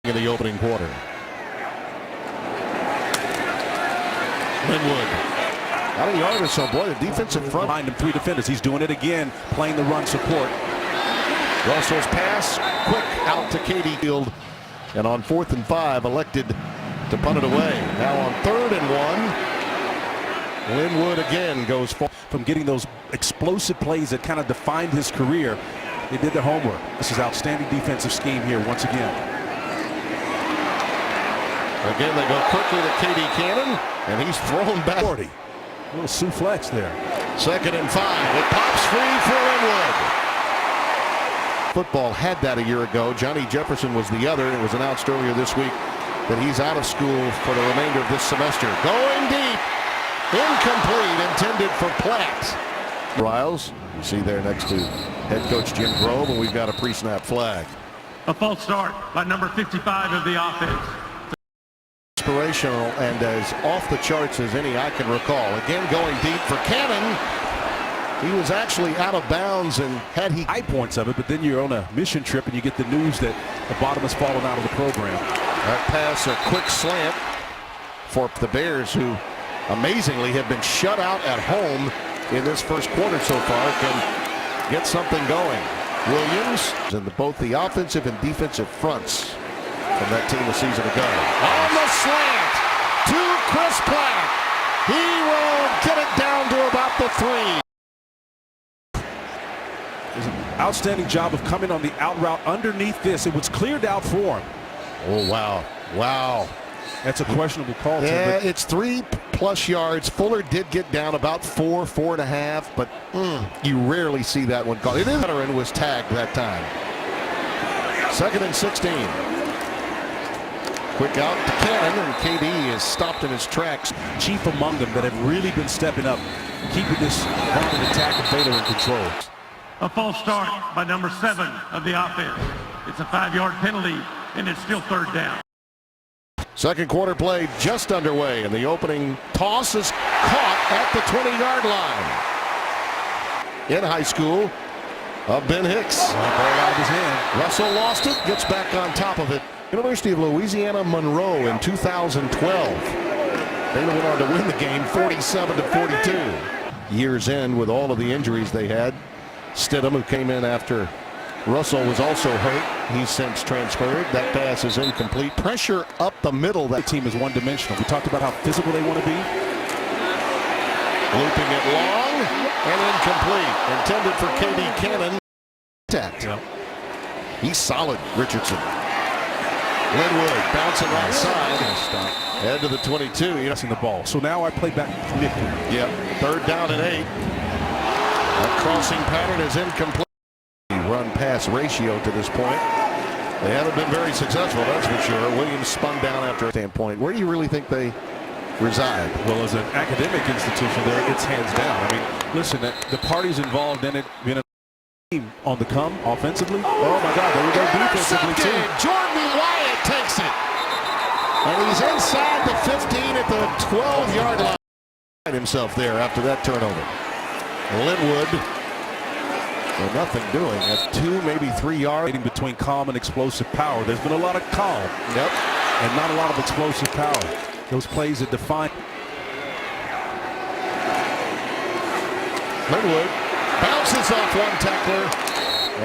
in the opening quarter. Linwood. Out a yard or so. Boy, the defensive front. Behind him, 3 defenders. He's doing it again, playing the run support. Russell's pass, quick out to Katie Field. And on 4th and 5, elected to punt it away. Now on 3rd and 1, Linwood again goes for. From getting those explosive plays that kind of defined his career, they did their homework. This is outstanding defensive scheme here once again. Again, they go quickly to Katie Cannon, and he's thrown back. 40. A little suplex there. 2nd and 5. It pops free for Linwood. Football had that a year ago. Johnny Jefferson was the other. It was announced earlier this week that he's out of school for the remainder of this semester. Going deep. Incomplete, intended for Platt. Riles, you see there next to head coach Jim Grove, and we've got a pre-snap flag. A false start by number 55 of the offense. Inspirational and as off the charts as any I can recall. Again, going deep for Cannon. He was actually out of bounds, and had he high points of it, but then you're on a mission trip and you get the news that the bottom has fallen out of the program. That pass, a quick slant for the Bears, who amazingly have been shut out at home in this first quarter so far, can get something going. Williams and both the offensive and defensive fronts from that team a season ago. On the slant to Chris Platt. He will get it down to about the 3. It was an outstanding job of coming on the out route underneath this. It was cleared out for him. Oh, wow. Wow. That's a questionable call. Yeah, it's 3+ yards. Fuller did get down about 4.5, but you rarely see that one called. It is. Veteran was tagged that time. 2nd and 16. Quick out to Cannon, and KD is stopped in his tracks. Chief among them that have really been stepping up, keeping this vaunted attack of Baylor in control. A false start by number 7 of the offense. It's a 5-yard penalty, and it's still 3rd down. Second quarter play just underway, and the opening toss is caught at the 20-yard line. In high school of Ben Hicks. Ball out of his hand. Russell lost it, gets back on top of it. University of Louisiana Monroe in 2012. They went on to win the game 47-42. Years in with all of the injuries they had. Stidham, who came in after Russell was also hurt. He's since transferred. That pass is incomplete. Pressure up the middle. That team is one-dimensional. We talked about how physical they want to be. Looping it long and incomplete. Intended for KD Cannon. Yep. He's solid, Richardson. Linwood bouncing outside. Head to the 22. You're missing the ball. So now I play back nickel. Yep. 3rd down and 8. That crossing pattern is incomplete. Run-pass ratio to this point. They haven't been very successful, that's for sure. Williams spun down after a standpoint. Where do you really think they reside? Well, as an academic institution there, it's hands down. I mean, listen, the parties involved in it, being a team on the come offensively. Oh, my God, there we go defensively, too. Jordan Wyatt takes it. And he's inside the 15 at the 12-yard line. Himself there after that turnover. Linwood. Well, nothing doing at 2, maybe 3 yards. Between calm and explosive power. There's been a lot of calm. Yep. And not a lot of explosive power. Those plays that define. Linwood bounces off one tackler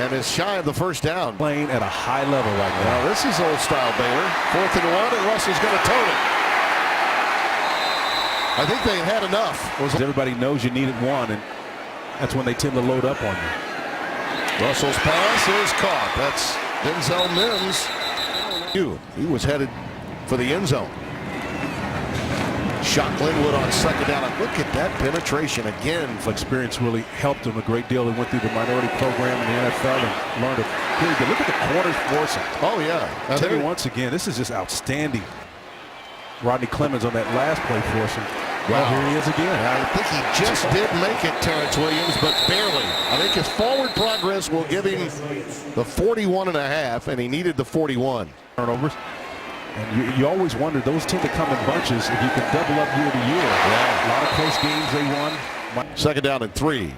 and is shy of the 1st down. Playing at a high level right now. Now this is old style Baylor. 4th and 1, and Russell's going to tote it. I think they had enough. Everybody knows you needed one, and that's when they tend to load up on you. Russell's pass is caught. That's Denzel Mims. He was headed for the end zone. Shot Linwood on 2nd down. And look at that penetration again. Experience really helped him a great deal. He went through the minority program in the NFL and learned a really good. Look at the corners forcing. Oh, yeah. I'll tell you once again, this is just outstanding. Rodney Clemens on that last play forcing. Well, here he is again. I think he just did make it, Terrence Williams, but barely. I think his forward progress will give him the 41.5, and he needed the 41. Turnovers. And you always wonder, those tend to come in bunches if you can double up year to year. Yeah. A lot of close games they won. 2nd down and 3.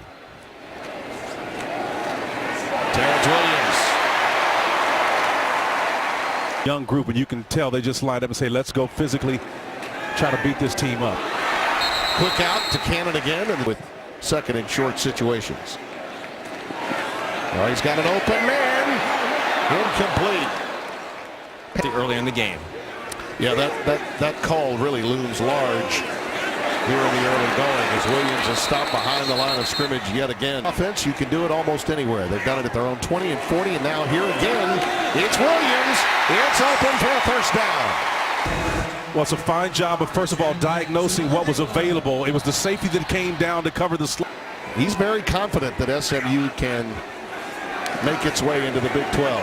Terrence Williams. Young group, and you can tell they just lined up and say, let's go physically try to beat this team up. Quick out to Cannon again, and with second and short situations. Well, he's got an open man. Incomplete. Early in the game. Yeah, that call really looms large here in the early going as Williams is stopped behind the line of scrimmage yet again. Offense, you can do it almost anywhere. They've done it at their own 20 and 40, and now here again, it's Williams. It's open for a first down. Well, it's a fine job of, first of all, diagnosing what was available. It was the safety that came down to cover the slot. He's very confident that SMU can make its way into the Big 12.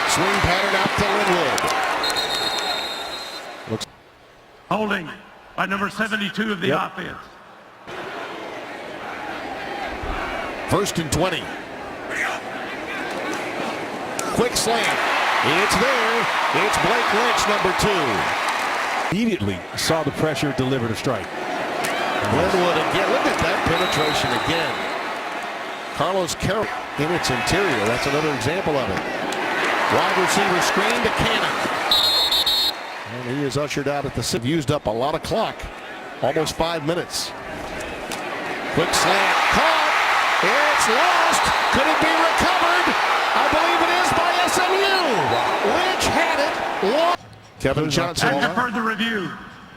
Swing pattern out to Linwood. Holding by number 72 of the offense. First and 20. Quick slant. It's there. It's Blake Lynch, number 2. Immediately saw the pressure, delivered a strike. Linwood again. Look at that penetration again. Carlos Carroll in its interior. That's another example of it. Wide receiver screen to Cannon. And he is ushered out at the sip. Used up a lot of clock. Almost 5 minutes. Quick slant. Caught. It's lost. Could it be recovered? I believe it is by SMU. Lynch had it. Kevin Johnson. After further review,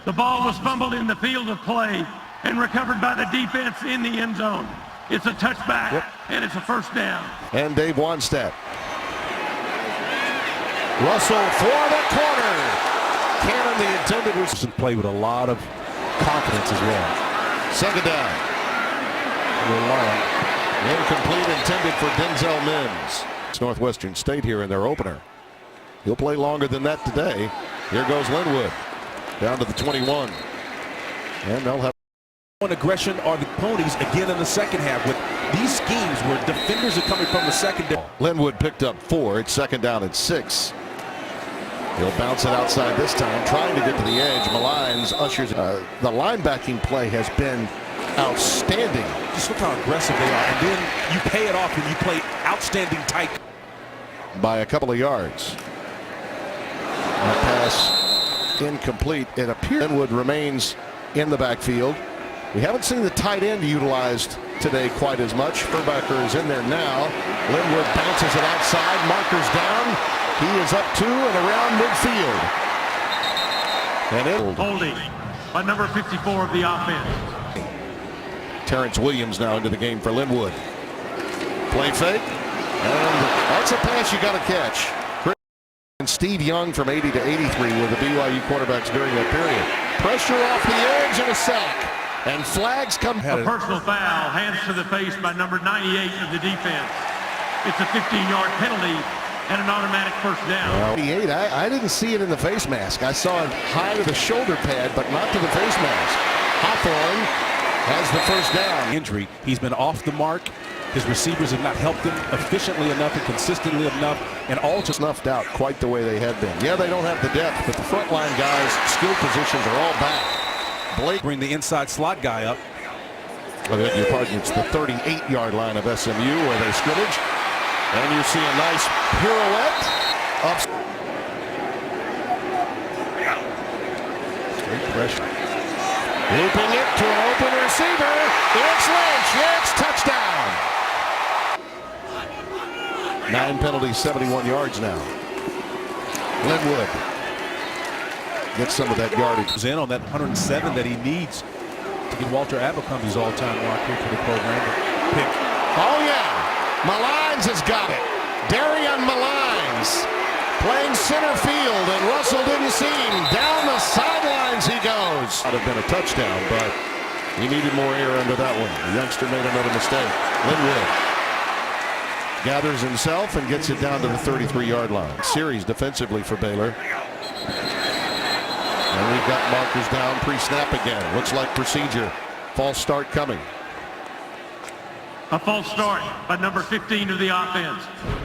the ball was fumbled in the field of play and recovered by the defense in the end zone. It's a touchback, and it's a first down. And Dave Wanstead. Russell for the corner. Cannon, the intended receiver. Play with a lot of confidence as well. Second down. Incomplete, intended for Denzel Mims. It's Northwestern State here in their opener. He'll play longer than that today. Here goes Linwood. Down to the 21. And they'll have aggression are the ponies again in the second half with these schemes where defenders are coming from the secondary. Linwood picked up 4. It's second down at 6. He'll bounce it outside this time, trying to get to the edge. Malines ushers. The linebacking play has been outstanding. Just look how aggressive they are, and then you pay it off and you play outstanding tight. By a couple of yards. And a pass incomplete. It appears Linwood remains in the backfield. We haven't seen the tight end utilized today quite as much. Furbacher is in there now. Linwood bounces it outside. Markers down. He is up 2 and around midfield. And it holding by number 54 of the offense. Terrence Williams now into the game for Linwood. Play fake. And that's a pass you got to catch. And Steve Young from 80 to 83 were the BYU quarterbacks during that period. Pressure off the edge and a sack. And flags come. A personal foul, hands to the face by number 98 of the defense. It's a 15-yard penalty and an automatic first down. 88, I didn't see it in the face mask. I saw it high to the shoulder pad, but not to the face mask. Hawthorne has the first down. Injury. He's been off the mark. His receivers have not helped him efficiently enough and consistently enough, and all to snuffed out quite the way they had been. Yeah, they don't have the depth, but the frontline guys, skill positions are all back. Blake bring the inside slot guy up. Your pardon, it's the 38-yard line of SMU where they scrimmage. And you see a nice pirouette. Great pressure. Looping it to an open receiver. It's Lynch. It's touchdown. 9 penalties, 71 yards now. Linwood gets some of that yardage. He's in on that 107 that he needs to get Walter Abercrombie's all-time mark here for the program. Pick. Oh, yeah. Malines has got it. Darian Malines playing center field, and Russell didn't see him. Down the sidelines he goes. Would have been a touchdown, but he needed more air under that one. The youngster made another mistake. Linwood gathers himself and gets it down to the 33-yard line. Series defensively for Baylor. And we've got markers down pre-snap again. Looks like procedure. False start coming. A false start by number 15 of the offense.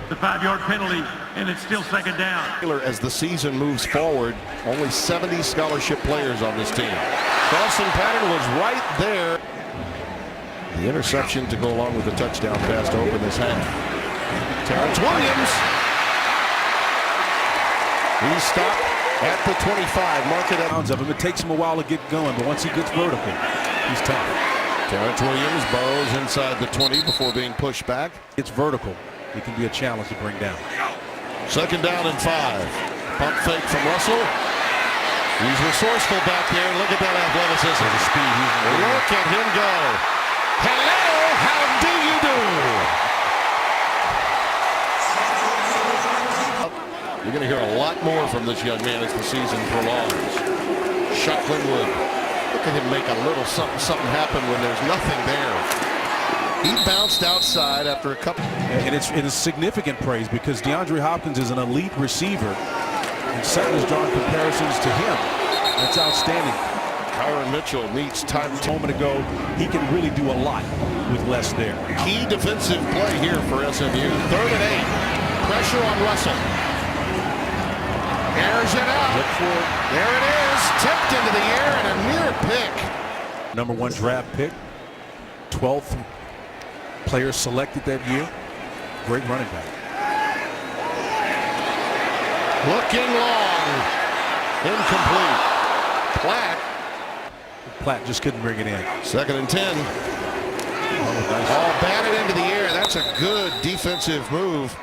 The 5-yard penalty, and it's still second down. As the season moves forward, only 70 scholarship players on this team. Crossing pattern was right there. The interception to go along with the touchdown pass to open this half. Terrence Williams. He's stopped at the 25. Mark it up. Of him. It takes him a while to get going, but once he gets vertical, he's tough. Terrence Williams burrows inside the 20 before being pushed back. It's vertical. He can be a challenge to bring down. Second down and 5. Pump fake from Russell. He's resourceful back there. Look at that athleticism. The speed. Look at him go. Hello, how do you do? You're going to hear a lot more from this young man as the season prolongs. Shuckling would look at him make a little something happen when there's nothing there. He bounced outside after a couple. And it's significant praise because DeAndre Hopkins is an elite receiver. And Sutton has drawn comparisons to him. That's outstanding. Kyron Mitchell needs time. A moment ago, he can really do a lot with less there. Key defensive play here for SMU. 3rd and 8. Pressure on Russell. Airs it out. Look for it. There it is. Tipped into the air and a near pick. Number 1 draft pick. 12th player selected that year. Great running back. Looking long. Incomplete. Platt just couldn't bring it in. 2nd and 10. All batted into the air. That's a good defensive move.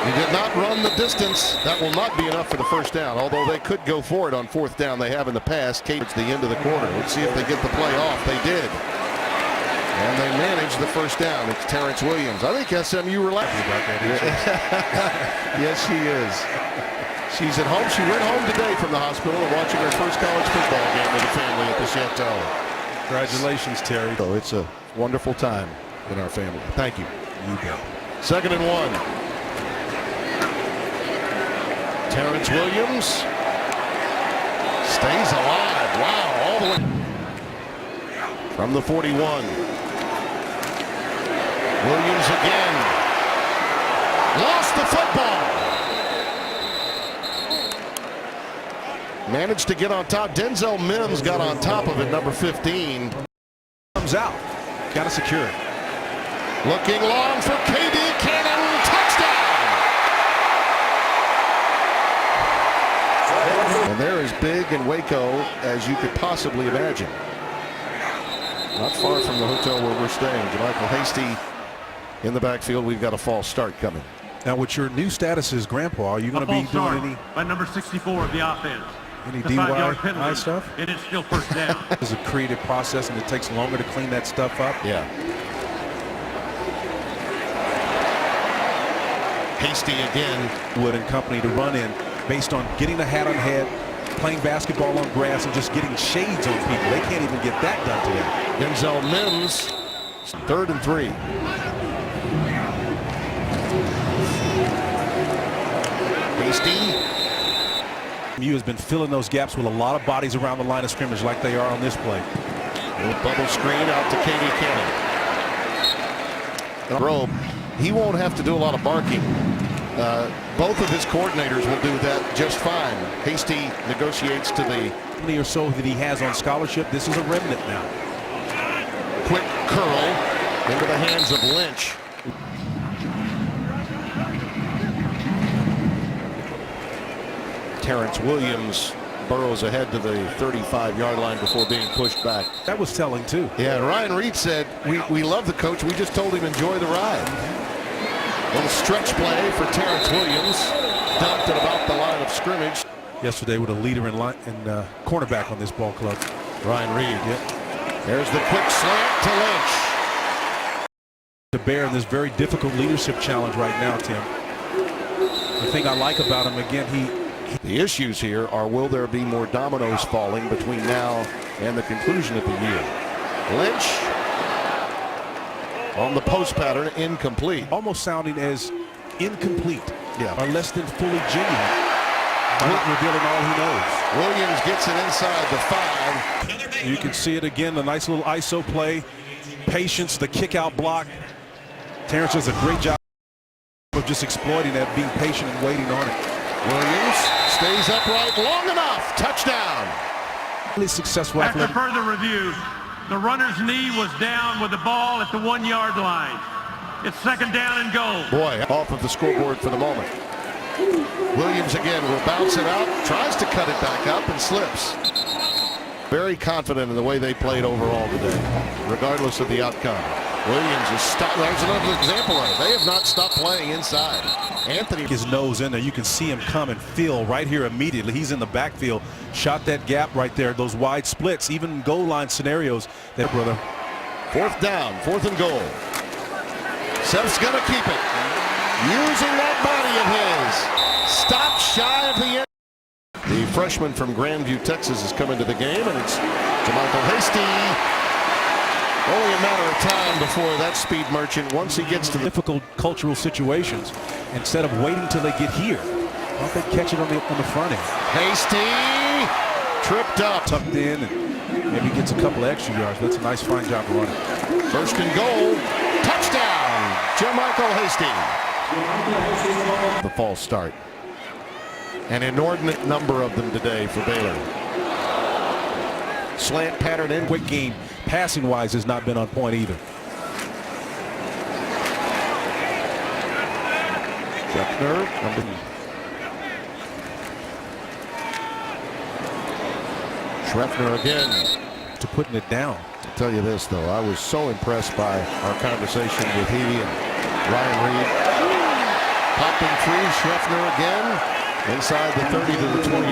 He did not run the distance. That will not be enough for the first down, although they could go for it on 4th down. They have in the past. It's the end of the quarter. Let's see if they get the play off. They did. And they managed the first down. It's Terrence Williams. I think SMU relaxed about that. Yes, she is. She's at home. She went home today from the hospital and watching her first college football game with the family at the Chateau. Congratulations, Terry. So it's a wonderful time in our family. Thank you. You bet. 2nd and 1. Terrence Williams stays alive. Wow, all the way from the 41. Williams again. Lost the football. Managed to get on top. Denzel Mims got on top of it, number 15. Comes out. Got to secure it. Looking long for KD Cannon. Touchdown. And they're as big in Waco as you could possibly imagine. Not far from the hotel where we're staying. JaMychal Hasty in the backfield. We've got a false start coming. Now, with your new status as grandpa, are you going to be doing any by number 64 of the offense? Any the 5-yard DY penalty, stuff? It is still first down. It's a creative process, and it takes longer to clean that stuff up. Yeah. Hasty again. Wood and company to run in based on getting the hat on head, playing basketball on grass, and just getting shades on people. They can't even get that done today. Denzel Mims, 3rd and 3. Hasty. SMU has been filling those gaps with a lot of bodies around the line of scrimmage like they are on this play. Little bubble screen out to KD Cannon. Robe, he won't have to do a lot of barking. Both of his coordinators will do that just fine. Hasty negotiates to the or so that he has on scholarship. This is a remnant now. Quick curl into the hands of Lynch. Terrence Williams burrows ahead to the 35-yard line before being pushed back. That was telling too. Yeah, Ryan Reed said, we love the coach. We just told him enjoy the ride. Little stretch play for Terrence Williams. Dumped at about the line of scrimmage. Yesterday with a leader in cornerback on this ball club. Ryan Reed. Yep. There's the quick slant to Lynch. To bear in this very difficult leadership challenge right now, Tim. The thing I like about him, again, the issues here are, will there be more dominoes falling between now and the conclusion of the year? Lynch on the post pattern, incomplete. Almost sounding as incomplete, yeah, or less than fully genuine. Not revealing all he knows. Williams gets it inside the 5. You can see it again, the nice little ISO play. Patience, the kick out block. Terrence does a great job of just exploiting that, being patient and waiting on it. Williams stays upright long enough. Touchdown. Really successful. After further review, the runner's knee was down with the ball at the 1-yard line. It's second down and goal. Boy, off of the scoreboard for the moment. Williams again will bounce it out, tries to cut it back up and slips. Very confident in the way they played overall today, regardless of the outcome. Williams is stopped. There's another example of it. They have not stopped playing inside. Anthony, his nose in there. You can see him come and feel right here immediately. He's in the backfield. Shot that gap right there. Those wide splits, even goal line scenarios. That brother. fourth down, 4th and goal. Seth's gonna keep it. Using that body of his. Stopped shy of the end. The freshman from Grandview, Texas is coming to the game, and it's Jermichael Hasty. Only a matter of time before that speed merchant, once he gets to the Difficult cultural situations. Instead of waiting till they get here, why don't they catch it on the front end? Hasty tripped up. Tucked in and maybe gets a couple of extra yards. That's a nice, fine job running. 1st and goal. Touchdown, Jermichael Hasty. The false start. An inordinate number of them today for Baylor. Slant pattern in. Quick game, passing wise, has not been on point either. Schreffner again. To putting it down. I'll tell you this, though, I was so impressed by our conversation with he and Ryan Reed. Popping free, Schreffner again inside the 30 to the 20.